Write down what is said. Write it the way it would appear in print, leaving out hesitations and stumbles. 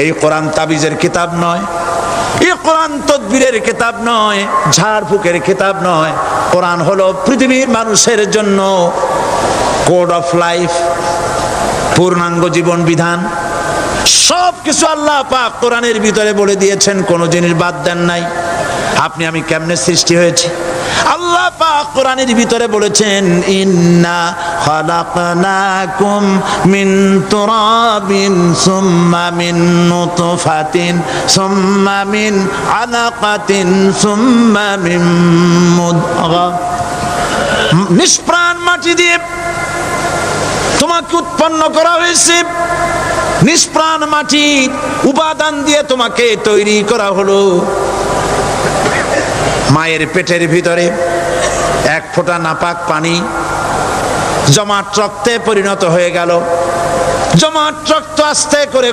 এই কোরআন তাবিজের কিতাব নয়, এই কোরআন তদবিরের কিতাব নয়, ঝাড়ফুঁকের কিতাব নয়। কোরআন হলো পৃথিবীর মানুষের জন্য কোড অফ লাইফ, পূর্ণাঙ্গ জীবন বিধান। সব কিছু আল্লাহ পাক কোরআনের ভিতরে বলে দিয়েছেন, কোনো জিনিস বাদ দেন নাই। আপনি আমি কেমনে সৃষ্টি হয়েছি আল্লাহ পাক কোরআনের ভিতরে বলেছেন, ইন্না খালাকনাকুম মিন তুরাবিন সুম্মা মিন নুতফাতিন সুম্মা মিন আলাকাতিন সুম্মা মিন মুদগা। নিষ্প্রাণ মাটি দিয়ে তোমাকে উৎপন্ন করা হয়েছে, নিষ্প্রাণ মাটি উপাদান দিয়ে তোমাকে তৈরি করা হলো। মায়ের পেটের ভিতরে এক ফোঁটা নাপাক পানি জমাট রক্তে পরিণত হয়ে গেল। জমাট রক্ত আস্তে করে